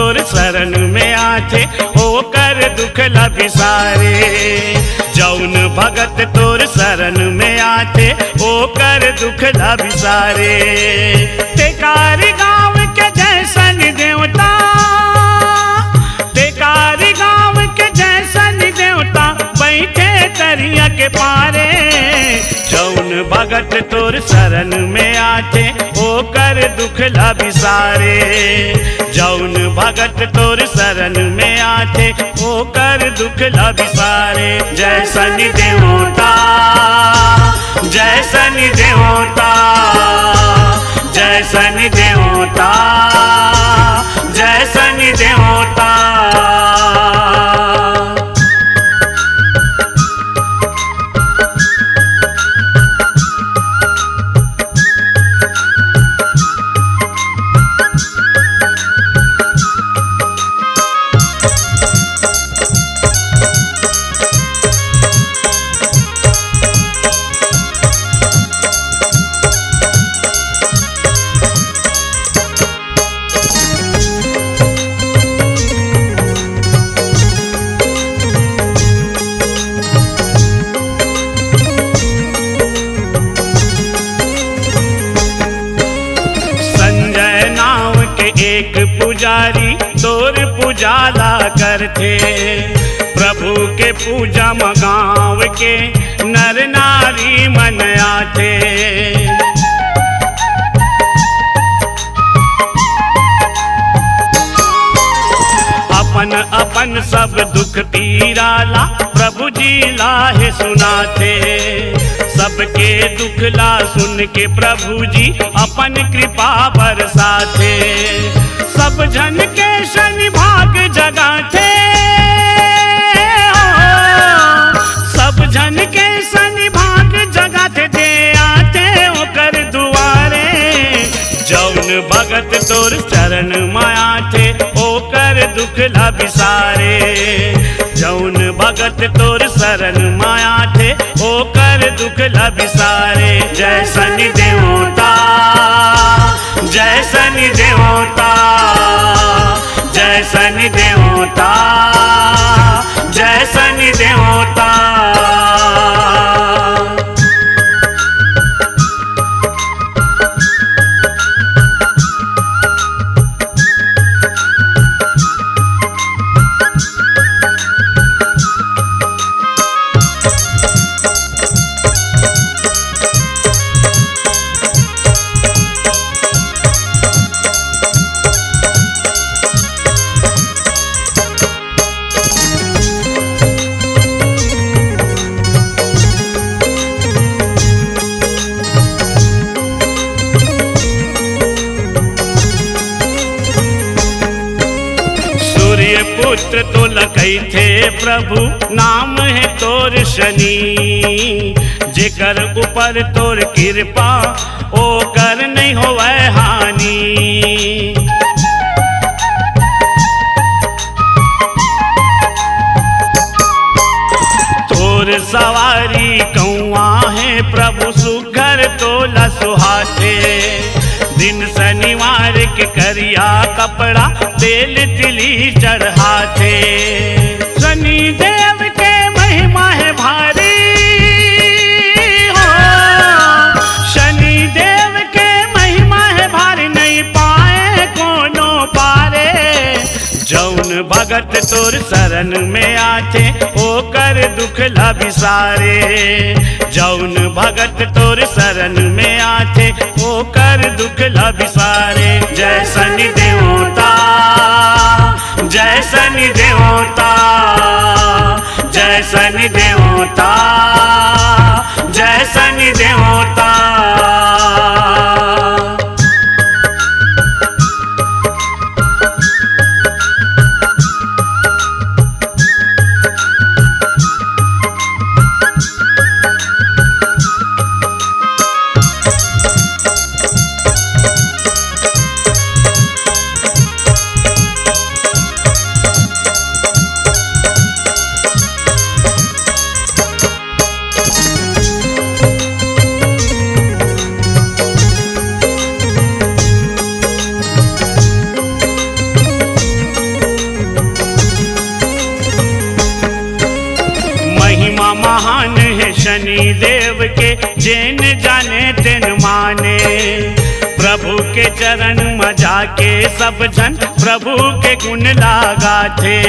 तोर शरण में आथे ओकर दुख ला बिसारे। जौन भगत तोर शरण में आथे ओकर दुख ला बिसारे। टेकारी गाँव के जैसन देवता, टेकारी गाँव के जैसन देवता बैठे दरिया के पारे। जौन भगत तोर शरण में आथे ओकर दुख ला बिसारे। जौन भगत तोर शरण में आथे ओकर दुख ला बिसारे। जय शनि देवता, जय शनि देवता, जय शनि देवता, जय शनि देवता। एक पुजारी तोर पूजाला करथे। प्रभु के पूजा म गाँव के नर नारी मन आथे। अपन अपन सब दुख पीराला प्रभु जी लाहे सुनाथे। सबके दुख ला सुन के प्रभु जी अपन कृपा बरसाथे। सब जन के शनि भाग जगाथे, सब जन के शनि भाग जगाथे। दे आते ओकर दुआरे। जौन भगत तोर चरण माया थे ओकर दुख ला बिसारे। जौन भगत तोर शरण माया थे ओकर दुख ला बिसारे। जय शनि देवता, जय शनि देवता, जय शनि देवता, जय शनि देवता। पुत्र तो लखई थे प्रभु नाम है तोर शनि। जेकर ऊपर तोर कृपा ओकर नहीं होवे हानि। तोर सवारी कौआ है प्रभु सुघर तोला सुहाते। दिन शनिवार के करिया कपड़ा तेल तिली चढ़ाते। शनि देव के महिमा है भारी हो। शनि देव के महिमा है भारी नहीं पाए कोनो पारे। जौन भगत तोर शरण में आथे ओकर दुख ला बिसारे। जौन भगत तोर शरण में आथे ओकर दुख ला बिसारे। जय शनि देवता, जय शनि देवता, जय शनि देवता, जय शनि देवता। शनि देव के जेन जाने तेन माने। प्रभु के चरण में जाके सब जन प्रभु के गुण लागा थे।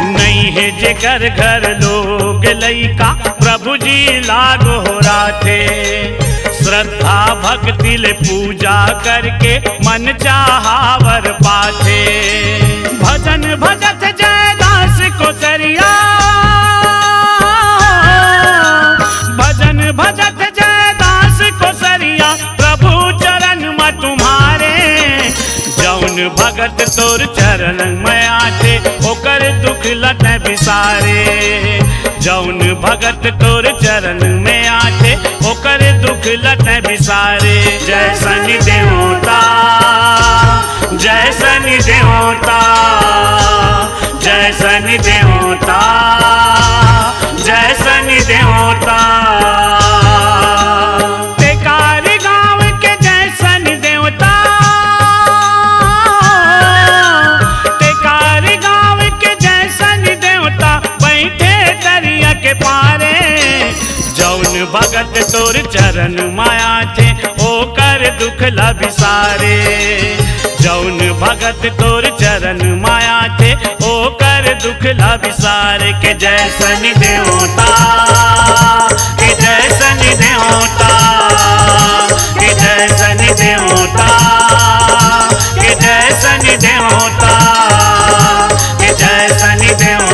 नहीं है जेकर घर लोग लइका प्रभु जी लागो हो राथे। श्रद्धा भक्ति ले पूजा करके मन चाहावर पाथे। भजन भजत जयदास को सरिया, भजन भजत जयदास को सरिया, प्रभु चरण में तुम्हारे। जौन भगत तोर चरण में आते ओकर दुख लट बिसारे। जौन भगत तोर चरण में आते ओकर दुख लट बिसारे। जय शनि देवता, जय शनि देवता, जय शनि देवता, जय शनि देवता। टेकारी गांव के जय शनि देवता, टेकारी गांव के जय शनि देवता, बैठे दरिया के पारे। जौन भगत तोर चरण माया थे ओकर दुख लबिसारे। जौन भगत तोर चरण माया थे ओकर दुख लबिसारे। के जय शनि देवता, के जय शनि देवता, के जय शनि देवता, के जय शनि देवता, के जय शनि देवता।